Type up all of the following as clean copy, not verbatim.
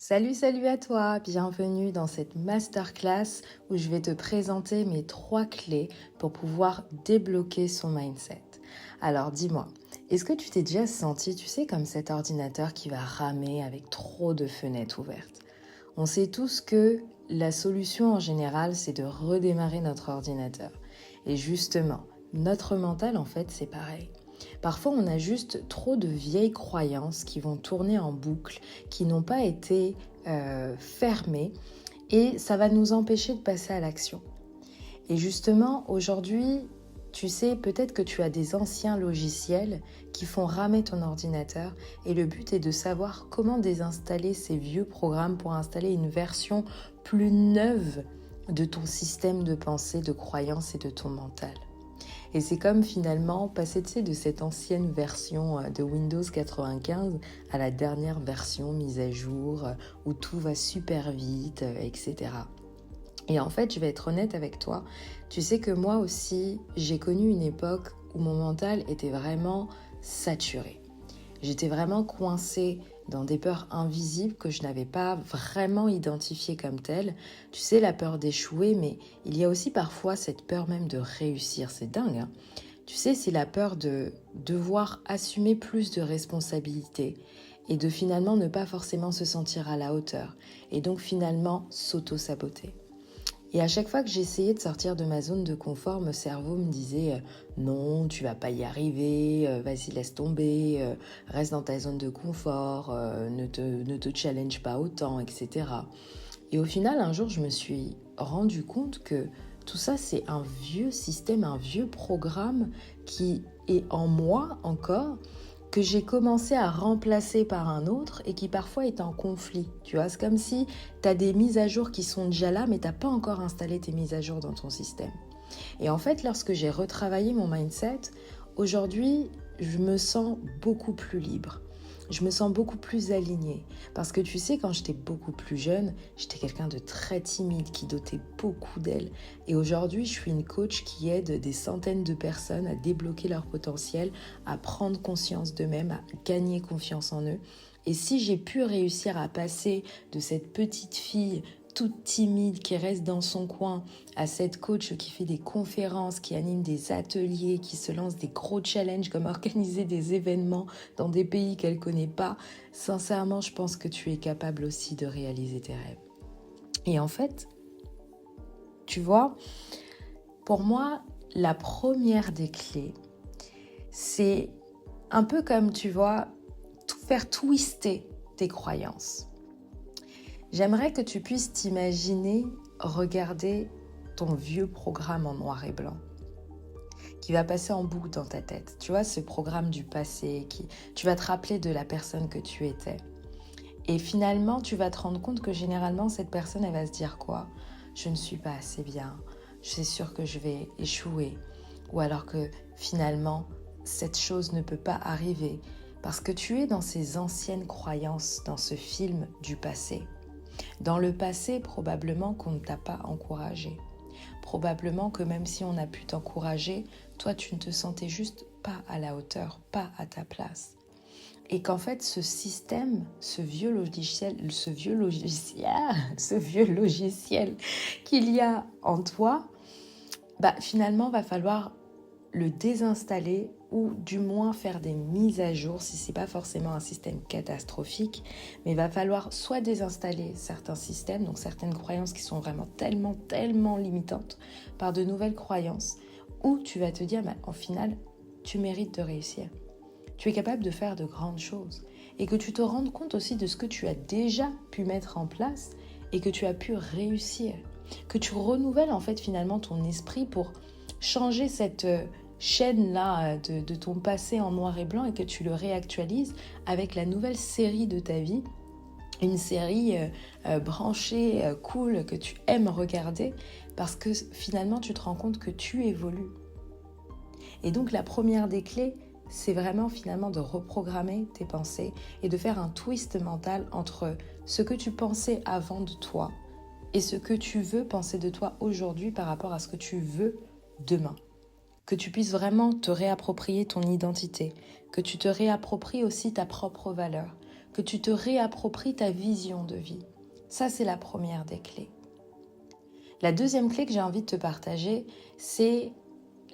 Salut à toi, bienvenue dans cette masterclass où je vais te présenter mes 3 clés pour pouvoir débloquer son mindset. Alors dis-moi, est-ce que tu t'es déjà senti, tu sais, comme cet ordinateur qui va ramer avec trop de fenêtres ouvertes? On sait tous que la solution en général, c'est de redémarrer notre ordinateur. Et justement, notre mental, en fait, c'est pareil. Parfois, on a juste trop de vieilles croyances qui vont tourner en boucle, qui n'ont pas été fermées, et ça va nous empêcher de passer à l'action. Et justement, aujourd'hui, tu sais, peut-être que tu as des anciens logiciels qui font ramer ton ordinateur, et le but est de savoir comment désinstaller ces vieux programmes pour installer une version plus neuve de ton système de pensée, de croyance et de ton mental. Et c'est comme finalement passer de cette ancienne version de Windows 95 à la dernière version mise à jour où tout va super vite, etc. Et en fait, je vais être honnête avec toi, tu sais que moi aussi, j'ai connu une époque où mon mental était vraiment saturé. J'étais vraiment coincée dans des peurs invisibles que je n'avais pas vraiment identifiées comme telles. Tu sais, la peur d'échouer, mais il y a aussi parfois cette peur même de réussir. C'est dingue, hein. Tu sais, c'est la peur de devoir assumer plus de responsabilités et de finalement ne pas forcément se sentir à la hauteur et donc finalement s'auto-saboter. Et à chaque fois que j'essayais de sortir de ma zone de confort, mon cerveau me disait non, tu vas pas y arriver, vas-y laisse tomber, reste dans ta zone de confort, ne te challenge pas autant, etc. Et au final, un jour, je me suis rendu compte que tout ça, c'est un vieux système, un vieux programme qui est en moi encore, que j'ai commencé à remplacer par un autre et qui parfois est en conflit. Tu vois, c'est comme si tu as des mises à jour qui sont déjà là, mais tu n'as pas encore installé tes mises à jour dans ton système. Et en fait, lorsque j'ai retravaillé mon mindset, aujourd'hui, je me sens beaucoup plus libre. Je me sens beaucoup plus alignée. Parce que tu sais, quand j'étais beaucoup plus jeune, j'étais quelqu'un de très timide, qui dotait beaucoup d'elle. Et aujourd'hui, je suis une coach qui aide des centaines de personnes à débloquer leur potentiel, à prendre conscience d'eux-mêmes, à gagner confiance en eux. Et si j'ai pu réussir à passer de cette petite fille toute timide qui reste dans son coin, à cette coach qui fait des conférences, qui anime des ateliers, qui se lance des gros challenges comme organiser des événements dans des pays qu'elle ne connaît pas, sincèrement, je pense que tu es capable aussi de réaliser tes rêves. Et en fait, tu vois, pour moi, la première des clés, c'est un peu comme, tu vois, faire twister tes croyances. J'aimerais que tu puisses t'imaginer regarder ton vieux programme en noir et blanc qui va passer en boucle dans ta tête. Tu vois, ce programme du passé, tu vas te rappeler de la personne que tu étais. Et finalement, tu vas te rendre compte que généralement, cette personne, elle va se dire quoi ? Je ne suis pas assez bien, je suis sûre que je vais échouer. Ou alors que finalement, cette chose ne peut pas arriver parce que tu es dans ces anciennes croyances, dans ce film du passé. Dans le passé, probablement qu'on ne t'a pas encouragé. Probablement que même si on a pu t'encourager, toi tu ne te sentais juste pas à la hauteur, pas à ta place. Et qu'en fait ce système, ce vieux logiciel qu'il y a en toi, finalement va falloir le désinstaller ou du moins faire des mises à jour si ce n'est pas forcément un système catastrophique, mais il va falloir soit désinstaller certains systèmes, donc certaines croyances qui sont vraiment tellement limitantes par de nouvelles croyances, ou tu vas te dire, en final, tu mérites de réussir. Tu es capable de faire de grandes choses et que tu te rendes compte aussi de ce que tu as déjà pu mettre en place et que tu as pu réussir, que tu renouvelles en fait finalement ton esprit pour changer cette chaîne-là de ton passé en noir et blanc et que tu le réactualises avec la nouvelle série de ta vie, une série branchée, cool, que tu aimes regarder parce que finalement tu te rends compte que tu évolues. Et donc la première des clés, c'est vraiment finalement de reprogrammer tes pensées et de faire un twist mental entre ce que tu pensais avant de toi et ce que tu veux penser de toi aujourd'hui par rapport à ce que tu veux demain. Que tu puisses vraiment te réapproprier ton identité, que tu te réappropries aussi ta propre valeur, que tu te réappropries ta vision de vie. Ça, c'est la première des clés. La deuxième clé que j'ai envie de te partager, c'est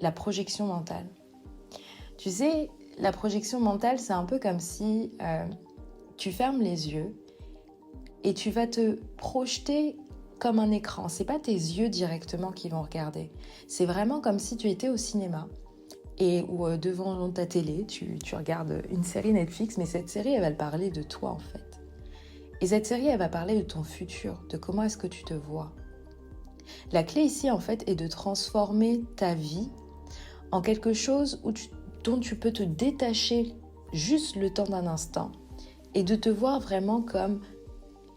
la projection mentale. Tu sais, la projection mentale, c'est un peu comme si tu fermes les yeux et tu vas te projeter comme un écran. C'est pas tes yeux directement qui vont regarder. C'est vraiment comme si tu étais au cinéma ou devant ta télé, tu regardes une série Netflix, mais cette série, elle va parler de toi en fait. Et cette série, elle va parler de ton futur, de comment est-ce que tu te vois. La clé ici, en fait, est de transformer ta vie en quelque chose dont tu peux te détacher juste le temps d'un instant et de te voir vraiment comme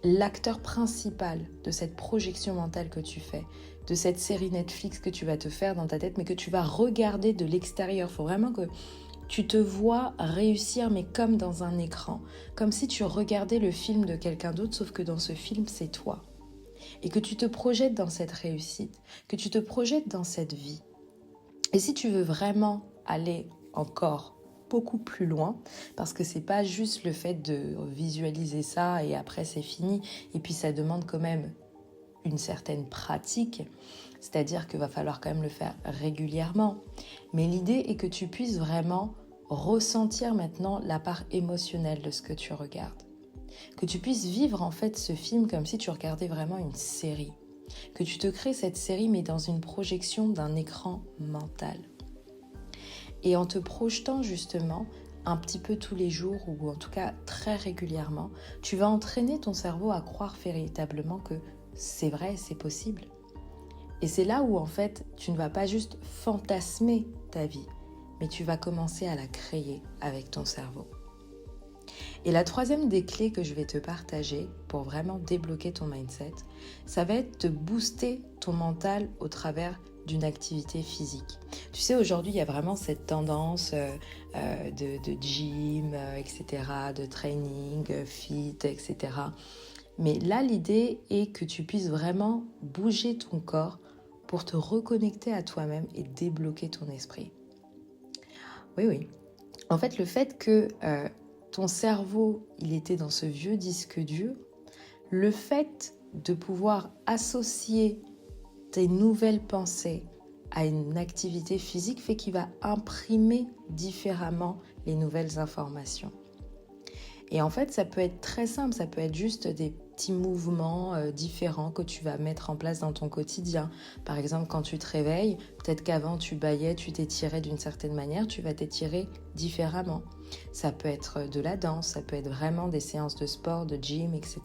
l'acteur principal de cette projection mentale que tu fais, de cette série Netflix que tu vas te faire dans ta tête, mais que tu vas regarder de l'extérieur. Il faut vraiment que tu te vois réussir, mais comme dans un écran, comme si tu regardais le film de quelqu'un d'autre, sauf que dans ce film, c'est toi. Et que tu te projettes dans cette réussite, que tu te projettes dans cette vie. Et si tu veux vraiment aller encore beaucoup plus loin, parce que c'est pas juste le fait de visualiser ça et après c'est fini, et puis ça demande quand même une certaine pratique, c'est-à-dire qu'il va falloir quand même le faire régulièrement. Mais l'idée est que tu puisses vraiment ressentir maintenant la part émotionnelle de ce que tu regardes. Que tu puisses vivre en fait ce film comme si tu regardais vraiment une série. Que tu te crées cette série mais dans une projection d'un écran mental. Et en te projetant justement un petit peu tous les jours ou en tout cas très régulièrement, tu vas entraîner ton cerveau à croire véritablement que c'est vrai, c'est possible. Et c'est là où en fait tu ne vas pas juste fantasmer ta vie, mais tu vas commencer à la créer avec ton cerveau. Et la troisième des clés que je vais te partager pour vraiment débloquer ton mindset, ça va être de booster ton mental au travers d'une activité physique. Tu sais, aujourd'hui, il y a vraiment cette tendance de gym, etc., de training, fit, etc. Mais là, l'idée est que tu puisses vraiment bouger ton corps pour te reconnecter à toi-même et débloquer ton esprit. Oui. En fait, le fait que ton cerveau, il était dans ce vieux disque dur, le fait de pouvoir associer tes nouvelles pensées à une activité physique fait qu'il va imprimer différemment les nouvelles informations. Et en fait, ça peut être très simple, ça peut être juste des petits mouvements différents que tu vas mettre en place dans ton quotidien. Par exemple, quand tu te réveilles, peut-être qu'avant tu bâillais, tu t'étirais d'une certaine manière, tu vas t'étirer différemment. Ça peut être de la danse, ça peut être vraiment des séances de sport, de gym, etc.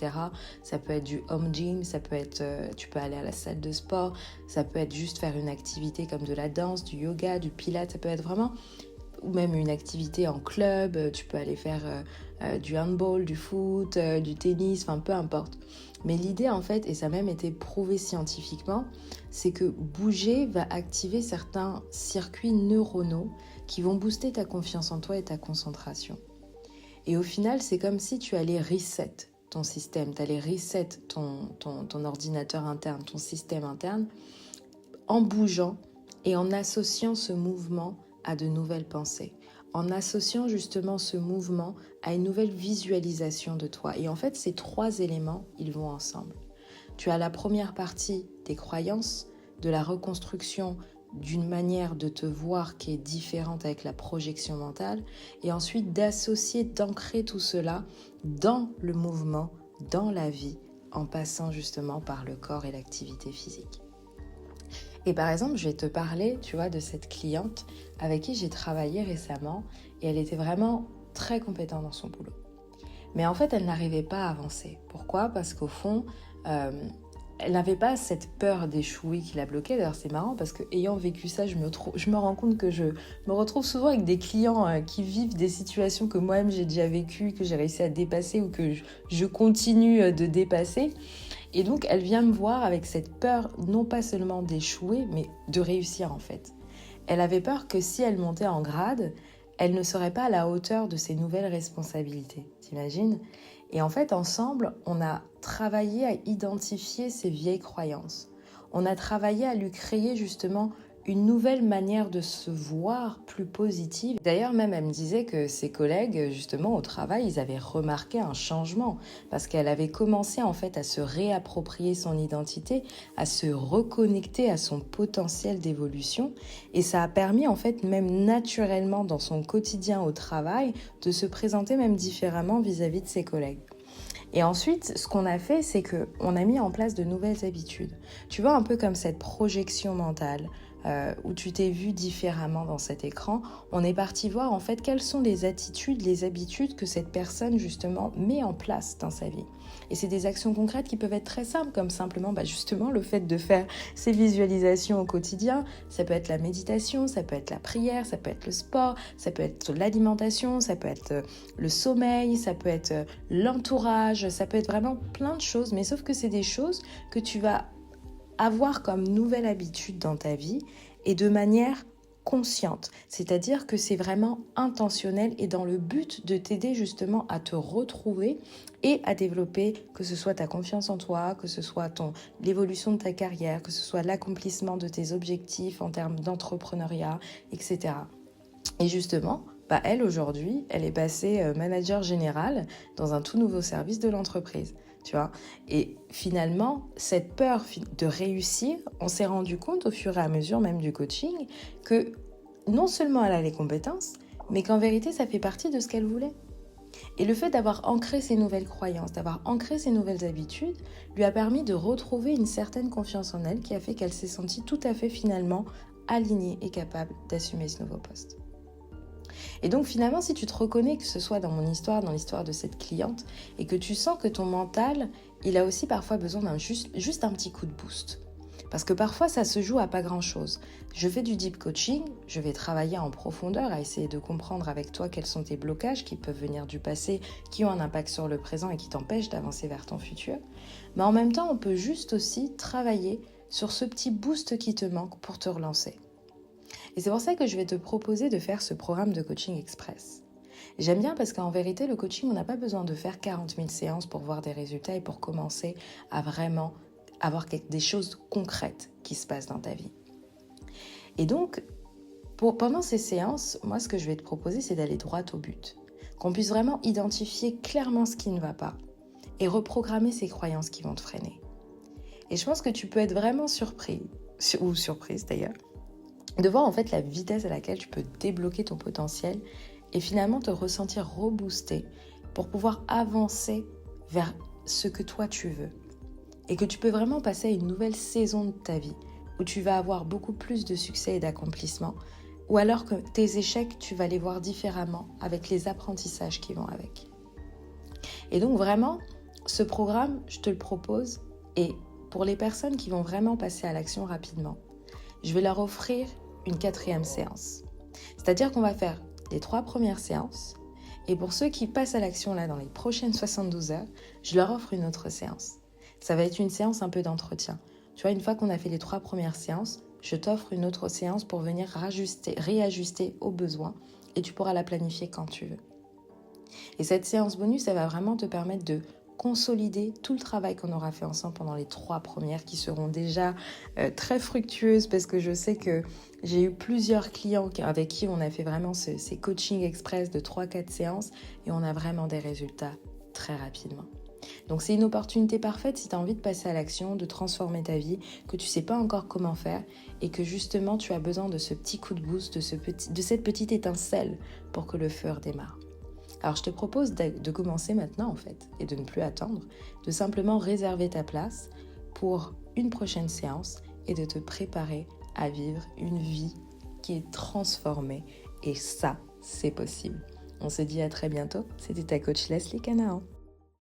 Ça peut être du home gym, ça peut être, tu peux aller à la salle de sport, ça peut être juste faire une activité comme de la danse, du yoga, du pilates, ça peut être vraiment, ou même une activité en club, tu peux aller faire du handball, du foot, du tennis, enfin peu importe. Mais l'idée en fait, et ça a même été prouvé scientifiquement, c'est que bouger va activer certains circuits neuronaux qui vont booster ta confiance en toi et ta concentration. Et au final, c'est comme si tu allais reset ton système, tu allais reset ton ordinateur interne, ton système interne, en bougeant et en associant ce mouvement à de nouvelles pensées, en associant justement ce mouvement à une nouvelle visualisation de toi. Et en fait, ces trois éléments, ils vont ensemble. Tu as la première partie des croyances, de la reconstruction d'une manière de te voir qui est différente avec la projection mentale, et ensuite d'associer, d'ancrer tout cela dans le mouvement, dans la vie, en passant justement par le corps et l'activité physique. Et par exemple, je vais te parler, tu vois, de cette cliente avec qui j'ai travaillé récemment et elle était vraiment très compétente dans son boulot. Mais en fait, elle n'arrivait pas à avancer. Pourquoi ? Parce qu'au fond, elle n'avait pas cette peur d'échouer qui la bloquait. D'ailleurs, c'est marrant parce que ayant vécu ça, je me rends compte que je me retrouve souvent avec des clients qui vivent des situations que moi-même j'ai déjà vécues, que j'ai réussi à dépasser ou que je continue de dépasser. Et donc, elle vient me voir avec cette peur, non pas seulement d'échouer, mais de réussir en fait. Elle avait peur que si elle montait en grade, elle ne serait pas à la hauteur de ses nouvelles responsabilités. T'imagines ? Et en fait, ensemble, on a travaillé à identifier ses vieilles croyances. On a travaillé à lui créer justement une nouvelle manière de se voir plus positive. D'ailleurs, même elle me disait que ses collègues, justement, au travail, ils avaient remarqué un changement parce qu'elle avait commencé en fait à se réapproprier son identité, à se reconnecter à son potentiel d'évolution et ça a permis en fait même naturellement dans son quotidien au travail de se présenter même différemment vis-à-vis de ses collègues. Et ensuite, ce qu'on a fait, c'est qu'on a mis en place de nouvelles habitudes. Tu vois, un peu comme cette projection mentale où tu t'es vu différemment dans cet écran, on est parti voir en fait quelles sont les attitudes, les habitudes que cette personne justement met en place dans sa vie. Et c'est des actions concrètes qui peuvent être très simples, comme simplement justement le fait de faire ces visualisations au quotidien. Ça peut être la méditation, ça peut être la prière, ça peut être le sport, ça peut être l'alimentation, ça peut être le sommeil, ça peut être l'entourage, ça peut être vraiment plein de choses, mais sauf que c'est des choses que tu vas avoir comme nouvelle habitude dans ta vie et de manière consciente, c'est-à-dire que c'est vraiment intentionnel et dans le but de t'aider justement à te retrouver et à développer que ce soit ta confiance en toi, que ce soit l'évolution de ta carrière, que ce soit l'accomplissement de tes objectifs en termes d'entrepreneuriat, etc. Et justement, elle aujourd'hui, elle est passée manager général dans un tout nouveau service de l'entreprise. Tu vois. Et finalement, cette peur de réussir, on s'est rendu compte au fur et à mesure même du coaching que non seulement elle a les compétences, mais qu'en vérité, ça fait partie de ce qu'elle voulait. Et le fait d'avoir ancré ces nouvelles croyances, d'avoir ancré ces nouvelles habitudes, lui a permis de retrouver une certaine confiance en elle qui a fait qu'elle s'est sentie tout à fait finalement alignée et capable d'assumer ce nouveau poste. Et donc finalement, si tu te reconnais, que ce soit dans mon histoire, dans l'histoire de cette cliente, et que tu sens que ton mental, il a aussi parfois besoin d'un juste un petit coup de boost. Parce que parfois, ça se joue à pas grand-chose. Je fais du deep coaching, je vais travailler en profondeur à essayer de comprendre avec toi quels sont tes blocages qui peuvent venir du passé, qui ont un impact sur le présent et qui t'empêchent d'avancer vers ton futur. Mais en même temps, on peut juste aussi travailler sur ce petit boost qui te manque pour te relancer. Et c'est pour ça que je vais te proposer de faire ce programme de coaching express. J'aime bien parce qu'en vérité, le coaching, on n'a pas besoin de faire 40 000 séances pour voir des résultats et pour commencer à vraiment avoir des choses concrètes qui se passent dans ta vie. Et donc, pendant ces séances, moi, ce que je vais te proposer, c'est d'aller droit au but. Qu'on puisse vraiment identifier clairement ce qui ne va pas et reprogrammer ces croyances qui vont te freiner. Et je pense que tu peux être vraiment surpris, ou surprise d'ailleurs, de voir en fait la vitesse à laquelle tu peux débloquer ton potentiel et finalement te ressentir reboosté pour pouvoir avancer vers ce que toi tu veux. Et que tu peux vraiment passer à une nouvelle saison de ta vie où tu vas avoir beaucoup plus de succès et d'accomplissement, ou alors que tes échecs, tu vas les voir différemment avec les apprentissages qui vont avec. Et donc vraiment, ce programme, je te le propose, et pour les personnes qui vont vraiment passer à l'action rapidement, je vais leur offrir une 4e séance. C'est-à-dire qu'on va faire les 3 premières séances, et pour ceux qui passent à l'action là dans les prochaines 72 heures, je leur offre une autre séance. Ça va être une séance un peu d'entretien. Tu vois, une fois qu'on a fait les 3 premières séances, je t'offre une autre séance pour venir réajuster aux besoins et tu pourras la planifier quand tu veux. Et cette séance bonus, elle va vraiment te permettre de consolider tout le travail qu'on aura fait ensemble pendant les 3 premières qui seront déjà très fructueuses parce que je sais que j'ai eu plusieurs clients avec qui on a fait vraiment ces coachings express de 3-4 séances et on a vraiment des résultats très rapidement. Donc c'est une opportunité parfaite si tu as envie de passer à l'action, de transformer ta vie, que tu ne sais pas encore comment faire et que justement tu as besoin de ce petit coup de boost, de cette petite étincelle pour que le feu redémarre. Alors je te propose de commencer maintenant en fait et de ne plus attendre, de simplement réserver ta place pour une prochaine séance et de te préparer à vivre une vie qui est transformée et ça, c'est possible. On se dit à très bientôt, c'était ta coach Leslie Canaan.